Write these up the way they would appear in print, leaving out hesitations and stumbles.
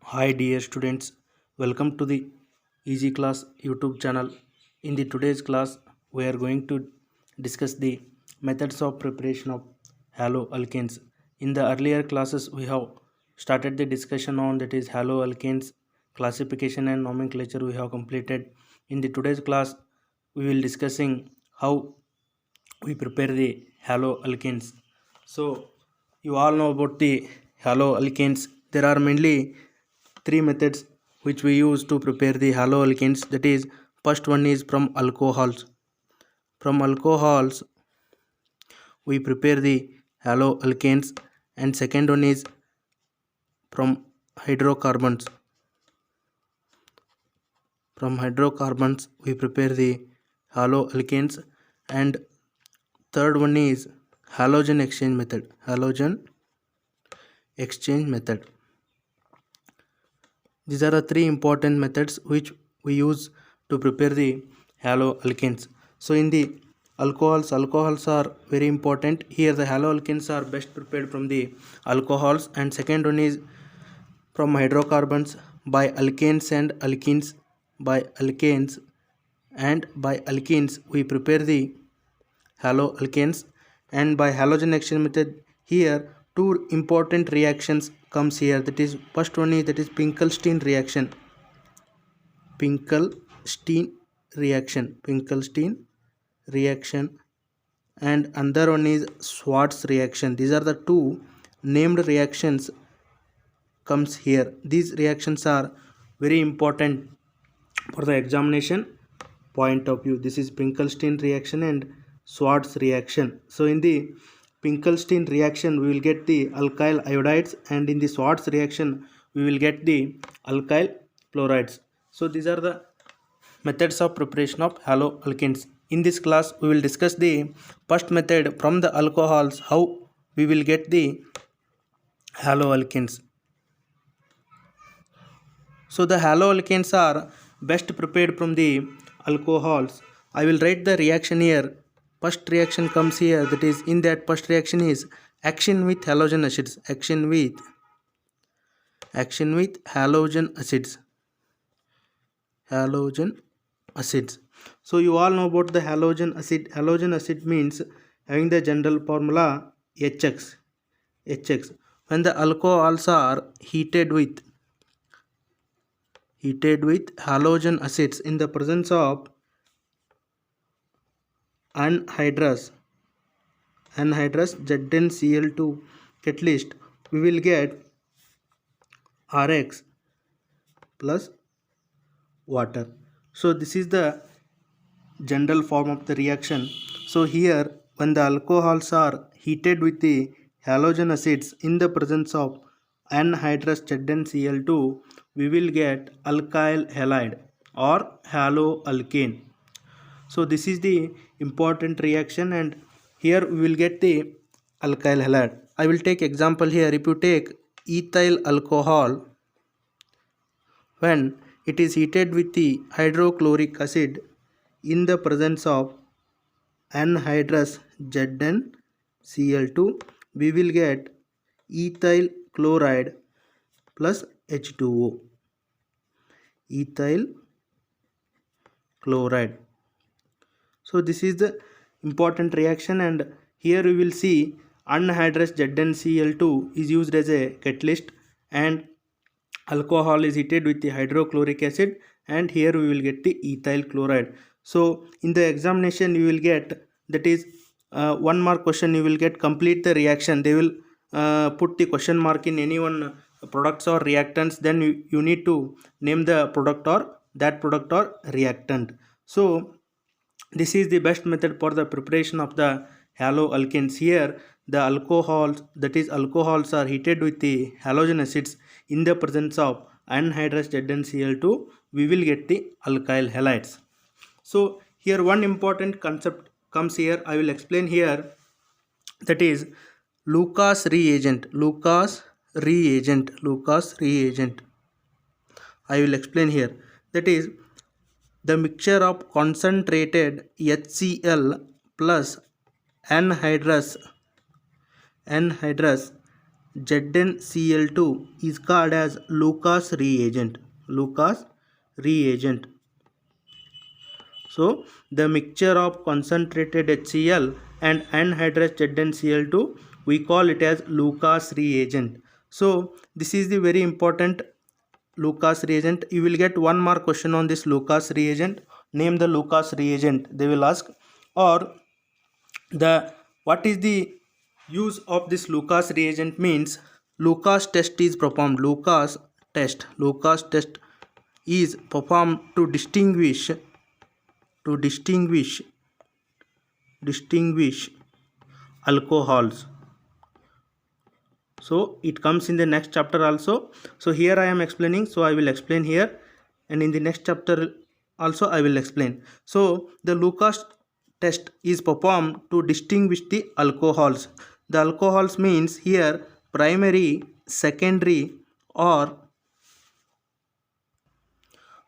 Hi dear students, welcome to the Easy Class YouTube channel. In the today's class, we are going to discuss the methods of preparation of haloalkanes. In the earlier classes, we have started the discussion on that is haloalkanes classification and nomenclature we have completed. In the today's class, we will discussing how we prepare the haloalkanes. So you all know about the haloalkanes. There are mainly three methods which we use to prepare the haloalkanes. That is, first one is from alcohols. From alcohols we prepare the haloalkanes, and second one is from hydrocarbons. From hydrocarbons we prepare the haloalkanes, and third one is halogen exchange method. Halogen exchange method. These are the three important methods which we use to prepare the haloalkanes. So in the alcohols are very important. Here the haloalkanes are best prepared from the alcohols, and second one is from hydrocarbons by alkanes and alkenes. By alkanes and by alkenes we prepare the haloalkanes, and by halogen exchange method here two important reactions comes here. That is, first one is that is Pinkelstein reaction, and another one is Schwarz reaction. These are the two named reactions comes here. These reactions are very important for the examination point of view. This is Pinkelstein reaction and Schwarz reaction. So in the Pinkelstein reaction we will get the alkyl iodides, and in the Schwarz reaction we will get the alkyl chlorides. So these are the methods of preparation of haloalkanes. In this class we will discuss the first method from the alcohols, how we will get the haloalkanes. So the haloalkanes are best prepared from the alcohols. I will write the reaction here. First reaction comes here. That is, in that first reaction is action with halogen acids. Action with halogen acids. Halogen acids. So you all know about the halogen acid. Halogen acid means having the general formula HX. HX. When the alcohols are heated with halogen acids in the presence of anhydrous ZnCl2 catalyst, we will get Rx plus water. So this is the general form of the reaction. So here when the alcohols are heated with the halogen acids in the presence of anhydrous ZnCl2, we will get alkyl halide or haloalkane. So this is the important reaction, and here we will get the alkyl halide. I will take example here. If you take ethyl alcohol, when it is heated with the hydrochloric acid in the presence of anhydrous ZnCl2, we will get ethyl chloride plus H2O. Ethyl chloride. So this is the important reaction, and here we will see anhydrous ZnCl2 is used as a catalyst, and alcohol is heated with the hydrochloric acid, and here we will get the ethyl chloride. So in the examination you will get, that is, one mark question you will get, complete the reaction. They will put the question mark in any one products or reactants, then you need to name the product or that product or reactant. So this is the best method for the preparation of the haloalkanes. Here the alcohols, that is alcohols, are heated with the halogen acids in the presence of anhydrous ZnCl2, we will get the alkyl halides. So here one important concept comes here. I will explain here. That is Lucas reagent. I will explain here. That is the mixture of concentrated HCl plus anhydrous ZnCl2 is called as Lucas reagent. Lucas reagent. So the mixture of concentrated HCl and anhydrous ZnCl2, we call it as Lucas reagent. So this is the very important Lucas reagent. You will get one more question on this Lucas reagent. Name the Lucas reagent, they will ask. Or the what is the use of this Lucas reagent means Lucas test is performed. Lucas test is performed to distinguish alcohols. So it comes in the next chapter also. So here I am explaining, so I will explain here, and in the next chapter also I will explain. So the Lucas test is performed to distinguish the alcohols. The alcohols means here primary, secondary, or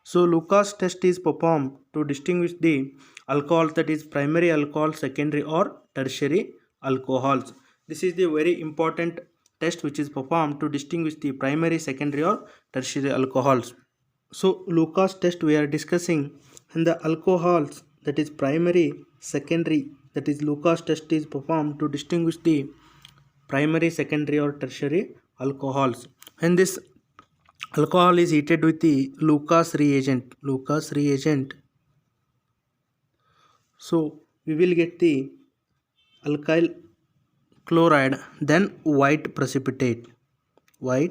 so Lucas test is performed to distinguish the alcohol, that is primary alcohol, secondary or tertiary alcohols. This is the very important test which is performed to distinguish the primary, secondary or tertiary alcohols. So Lucas test we are discussing, and the alcohols, that is primary, secondary, that is Lucas test is performed to distinguish the primary, secondary or tertiary alcohols. And this alcohol is heated with the Lucas reagent. So we will get the alkyl chloride, then white precipitate we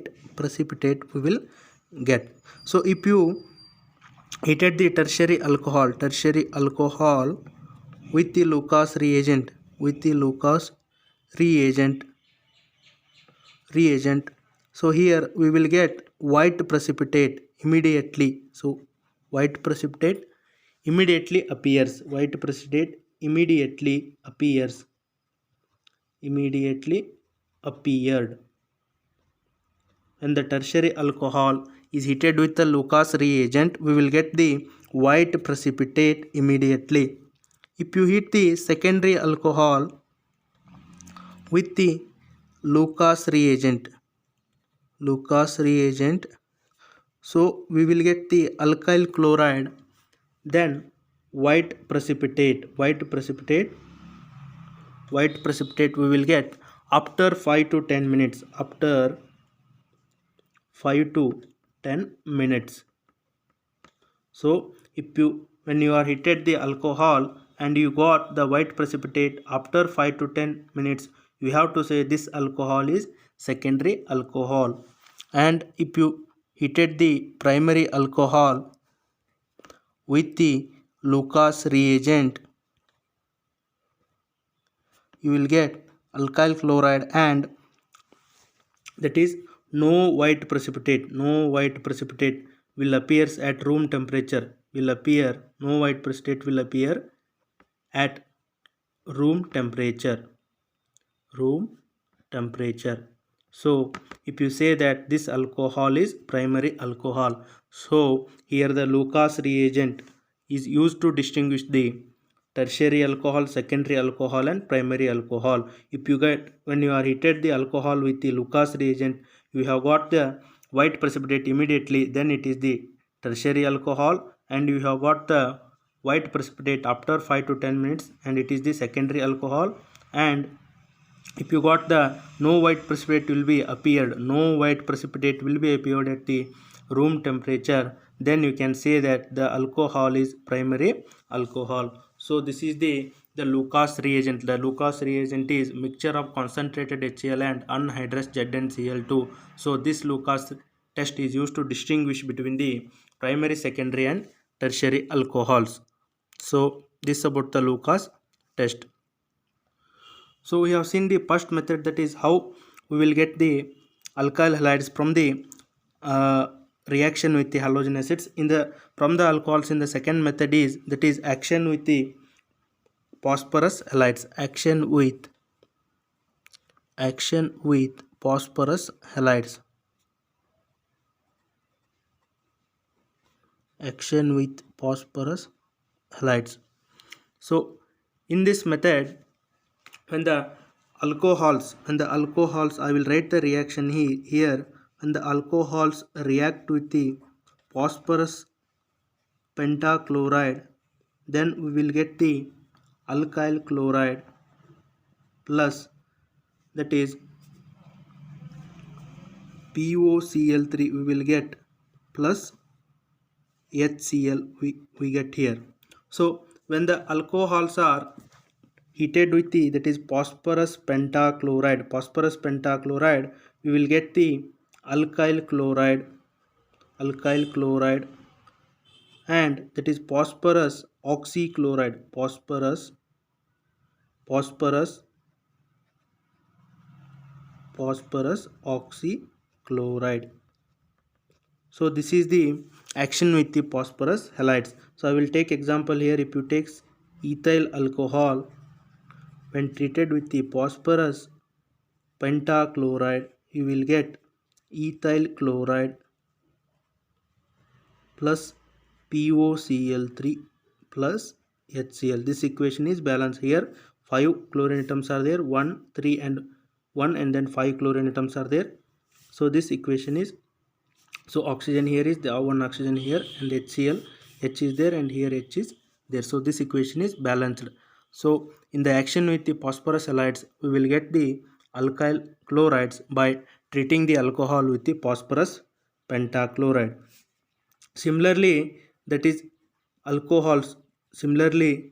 will get. So if you heated the tertiary alcohol with the Lucas reagent, so here we will get white precipitate immediately. So white precipitate immediately appears. Immediately appeared. When the tertiary alcohol is heated with the Lucas reagent, we will get the white precipitate immediately. If you heat the secondary alcohol with the Lucas reagent, so we will get the alkyl chloride, then white precipitate we will get after 5 to 10 minutes. So when you are heated the alcohol and you got the white precipitate after 5 to 10 minutes, you have to say this alcohol is secondary alcohol. And if you heated the primary alcohol with the Lucas reagent, you will get alkyl chloride, and that is no white precipitate will appear at room temperature. No white precipitate will appear at room temperature. So if you say that this alcohol is primary alcohol, so here the Lucas reagent is used to distinguish the tertiary alcohol, secondary alcohol and primary alcohol. If you get, when you are heated the alcohol with the Lucas reagent, you have got the white precipitate immediately, then it is the tertiary alcohol, and you have got the white precipitate after 5 to 10 minutes, and it is the secondary alcohol. And if you got the no white precipitate will be appeared at the room temperature, then you can say that the alcohol is primary alcohol. So this is the Lucas reagent. The Lucas reagent is mixture of concentrated HCl and anhydrous ZnCl2. So this Lucas test is used to distinguish between the primary, secondary and tertiary alcohols. So this is about the Lucas test. So we have seen the first method, that is how we will get the alkyl halides from the reaction with the halogen acids from the alcohols. In the second method is, that is action with the phosphorus halides. Action with phosphorus halides. So in this method, when the alcohols, and the alcohols, I will write the reaction here. When the alcohols react with the phosphorus pentachloride, then we will get the alkyl chloride plus, that is POCl3 we will get, plus HCl we get here. So when the alcohols are heated with the, that is phosphorus pentachloride, we will get the alkyl chloride, and that is phosphorus oxychloride, phosphorus oxychloride. So this is the action with the phosphorus halides. So I will take example here. If you take ethyl alcohol, when treated with the phosphorus pentachloride, you will get ethyl chloride plus POCl3 plus HCl. This equation is balanced. Here 5 chlorine atoms are there, 1, 3 and 1, and then 5 chlorine atoms are there. So this equation is, so oxygen here is the one oxygen here, and HCl, H is there, and here H is there. So this equation is balanced. So in the action with the phosphorus halides, we will get the alkyl chlorides by treating the alcohol with the phosphorus pentachloride. Similarly, that is alcohols, similarly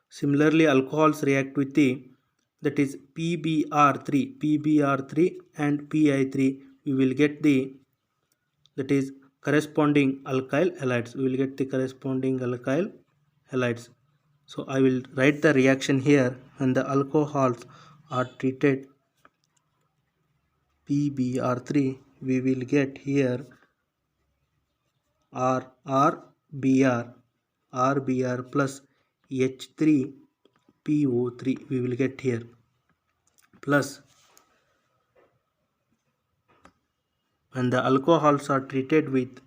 alcohols react with the, that is PBr3 and Pi3. We will get the, that is corresponding alkyl halides. We will get the corresponding alkyl halides. So I will write the reaction here. When the alcohols are treated PBr3, we will get here RBr plus H3PO3 we will get here, plus when the alcohols are treated with,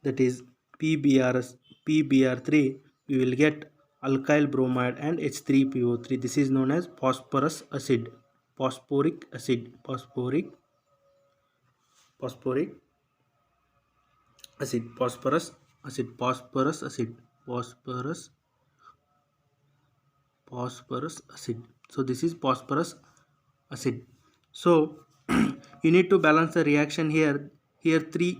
that is PBr3, we will get alkyl bromide and H3PO3. This is known as phosphoric acid, phosphoric acid, so this is phosphorus acid. So you need to balance the reaction here. Here 3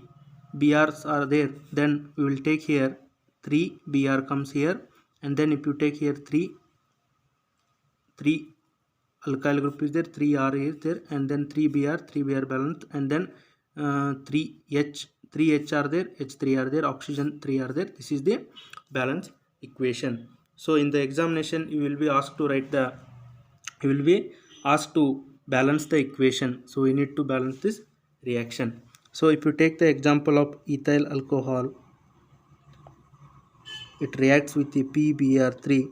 Brs are there, then we will take here 3 Br comes here, and then if you take here 3 alkyl group is there, 3 R is there, and then 3 Br balance, and then 3 H are there, H3 are there, oxygen 3 are there. This is the balance equation. So in the examination you will be asked to balance the equation. So we need to balance this reaction. So if you take the example of ethyl alcohol, it reacts with the PBr3,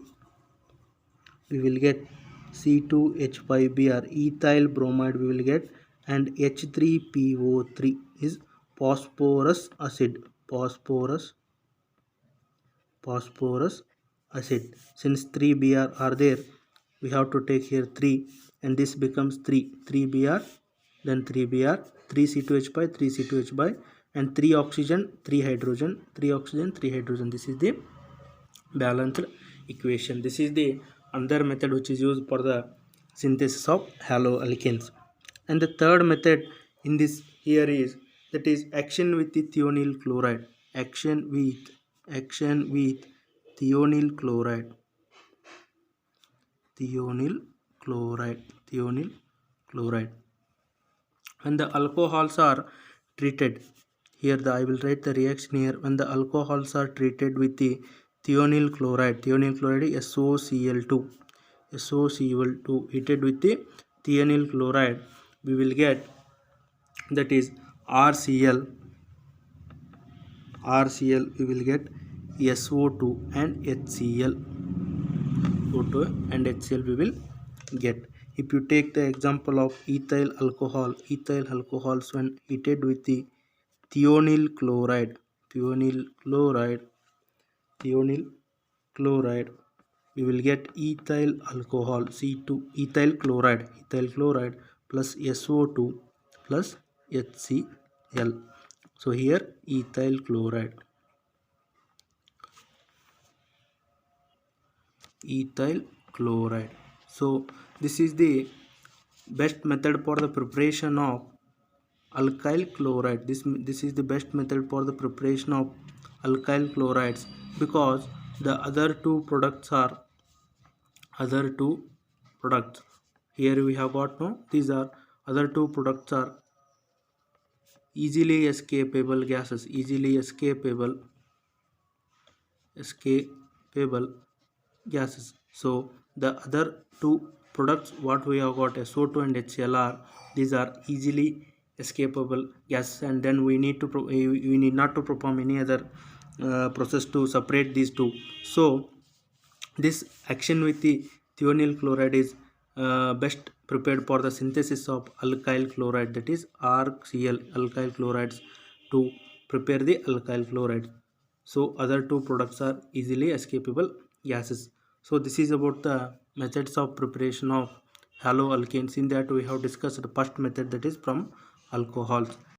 we will get C2H5Br, ethyl bromide we will get, and H3PO3 is phosphorus acid, Since 3 Br are there, we have to take here 3, and this becomes 3 Br, then 3 Br, 3 C2H5, and 3 oxygen, 3 hydrogen, 3 oxygen, 3 hydrogen. This is the balanced equation. This is the another method which is used for the synthesis of haloalkanes. And the third method in this here is, that is action with the thionyl chloride, action with thionyl chloride. When the alcohols are treated, here I will write the reaction here. When the alcohols are treated with the thionyl chloride is SOCl2, heated with the thionyl chloride, we will get, that is RCl, we will get SO2 and HCl, we will get. If you take the example of ethyl alcohols when heated with the thionyl chloride, we will get ethyl alcohol C2 ethyl chloride plus SO2 plus HCl. So here ethyl chloride. So this is the best method for the preparation of alkyl chloride. This is the best method for the preparation of alkyl chlorides, because the other two products here we have got no, these are other two products are easily escapable gases, so the other two products what we have got, SO2 and HCl, these are easily escapable gases, and then we need not to perform any other process to separate these two. So this action with the thionyl chloride is best prepared for the synthesis of alkyl chloride, that is RCl, alkyl chlorides, to prepare the alkyl chloride. So other two products are easily escapable gases. So this is about the methods of preparation of haloalkanes. In that we have discussed the first method, that is from alcohols.